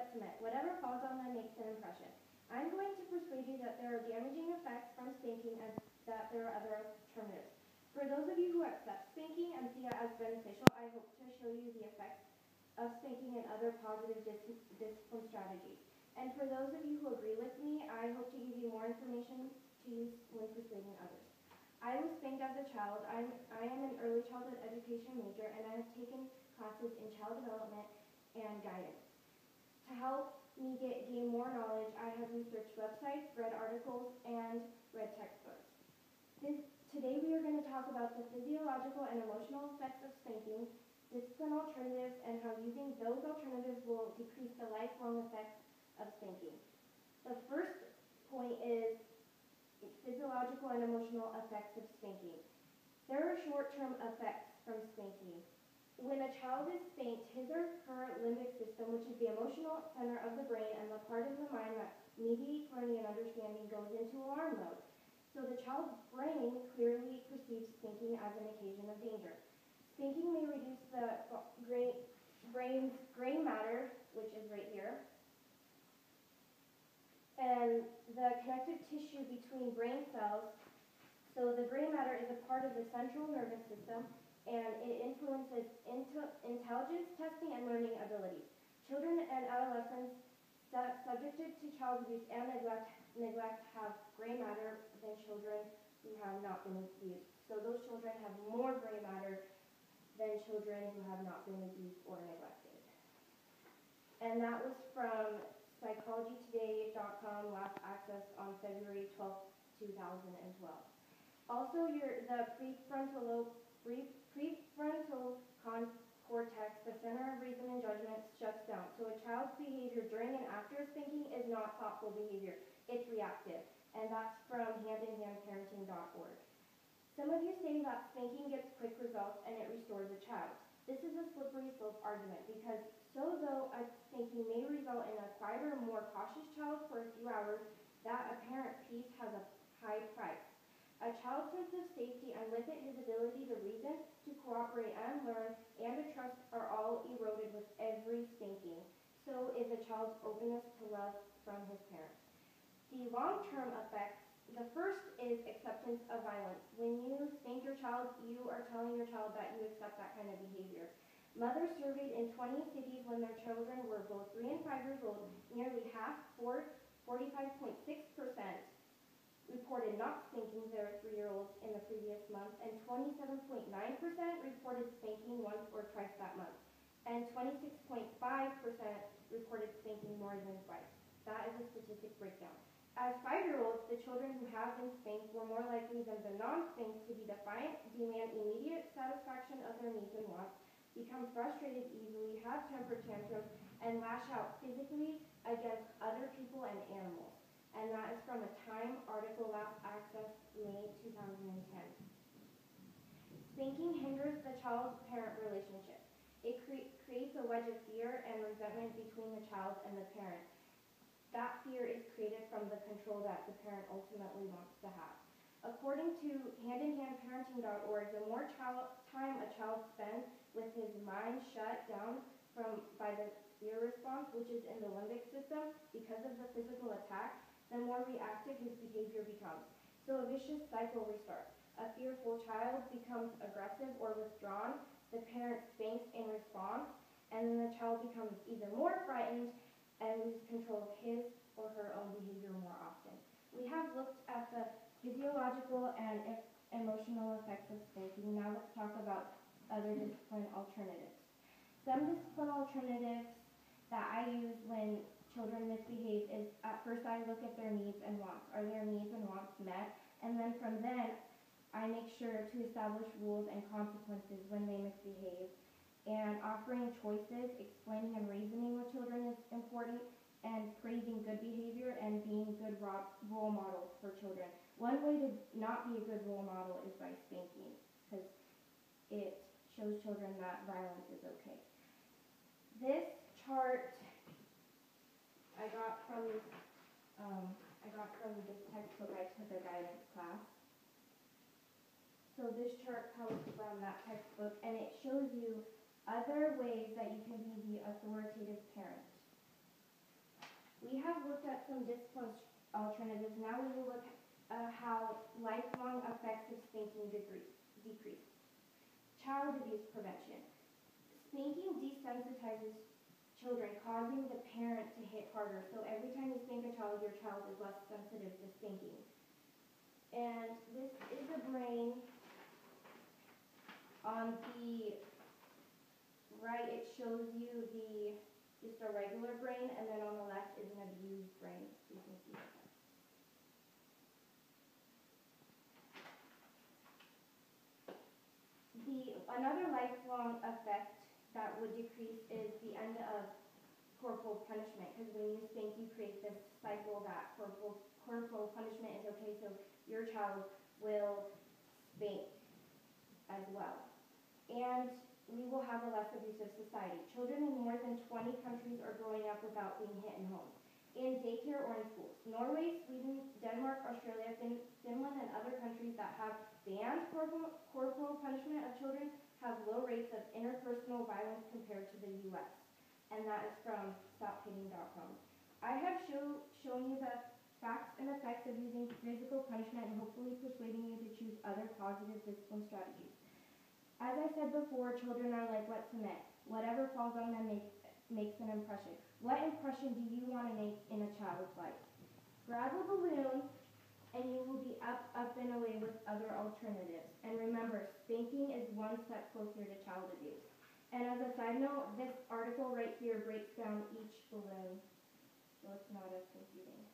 like cement. Whatever falls on them makes an impression. I'm going to persuade you that there are damaging effects from spanking and that there are other alternatives. For those of you who accept spanking and see it as beneficial, I hope to show you the effects of spanking and other positive discipline strategies. And for those of you who agree with me, I hope to give you more information to use when persuading others. I was spanked as a child. I am an early childhood education major, and I have taken classes in child development and guidance. To help me gain more knowledge, I have researched websites, read articles, and read textbooks. Today we are going to talk about the physiological and emotional effects of spanking, discipline alternatives, and how using those alternatives will decrease the lifelong effects of spanking. The first point is physiological and emotional effects of spanking. There are short-term effects from spanking. When a child is spanked, his or her limbic system, which is the emotional center of the brain and the part of the mind that mediates learning and understanding, goes into alarm mode. So the child's brain clearly perceives spanking as an occasion of danger. Spanking may reduce the brain's gray matter, which is right here, and the connective tissue between brain cells. So the gray matter is a part of the central nervous system, and it influences intelligence testing and learning abilities. Children and adolescents subjected to child abuse and neglect have gray matter than children who have not been abused. So those children have more gray matter than children who have not been abused or neglected. And that was from psychologytoday.com, last accessed on February 12th, 2012. Also, the prefrontal cortex, the center of reason and judgment, shuts down. So a child's behavior during and after spanking is not thoughtful behavior. It's reactive. And that's from handinhandparenting.org. Some of you say that spanking gets quick results and it restores a child. This is a slippery slope argument because though a spanking may result in a quieter, more cautious child for a few hours, that apparent peace has a high price. A child's sense of safety and with it his ability to reason, to cooperate and learn, and to trust are all eroded with every spanking. So is a child's openness to love from his parents. The long-term effects, the first is acceptance of violence. When you spank your child, you are telling your child that you accept that kind of behavior. Mothers surveyed in 20 cities when their children were both 3 and 5 years old, nearly half, 45.6%, reported not spanking their 3-year-olds in the previous month, and 27.9% reported spanking once or twice that month, and 26.5% reported spanking more than twice. That is a statistic breakdown. As 5-year-olds, the children who have been spanked were more likely than the non-spanked to be defiant, demand immediate satisfaction of their needs and wants, become frustrated easily, have temper tantrums, and lash out physically against other people and animals. And that is from a Time article, last accessed May 2010. Spanking hinders the child-parent relationship. It creates a wedge of fear and resentment between the child and the parent. That fear is created from the control that the parent ultimately wants to have. According to handinhandparenting.org, the more time a child spends with his mind shut down by the fear response, which is in the limbic system because of the physical attack, the more reactive his behavior becomes. So a vicious cycle restarts. A fearful child becomes aggressive or withdrawn. The parent spanks in response, and then the child becomes even more frightened and loses control of his or her own behavior more often. We have looked at the physiological and emotional effects of spanking. Now let's talk about other discipline alternatives. Some discipline alternatives that I use when children misbehave is, at first I look at their needs and wants. Are their needs and wants met? And then from then, I make sure to establish rules and consequences when they misbehave. And offering choices, explaining and reasoning with children is important, and praising good behavior and being good role models for children. One way to not be a good role model is by spanking, because it shows children that violence is okay. This chart I got from this textbook I took a guidance class. So this chart comes from that textbook, and it shows you other ways that you can be the authoritative parent. We have looked at some discipline alternatives. Now we will look at how lifelong effects of spanking decrease. Child abuse prevention. Spanking desensitizes children, causing the parent to hit harder. So every time you spank a child, your child is less sensitive to spanking. And this is a brain. On the right, it shows you just a regular brain, and then on the left is an abused brain. So you can see that. Another lifelong effect that would decrease is the end of corporal punishment, because when you spank, you create this cycle that corporal punishment is okay, so your child will spank as well. And we will have a less abusive society. Children in more than 20 countries are growing up without being hit in homes, in daycare or in schools. Norway, Sweden, Denmark, Australia, Finland, and other countries that have banned corporal punishment of children have low rates of interpersonal violence compared to the U.S. And that is from StopHitting.com. I have shown you the facts and effects of using physical punishment and hopefully persuading you to choose other positive discipline strategies. As I said before, children are like wet cement. Whatever falls on them makes an impression. What impression do you want to make in a child's life? Grab a balloon and you will be up and away with other alternatives. And remember, spanking is one step closer to child abuse. And as a side note, this article right here breaks down each balloon, so it's not as confusing.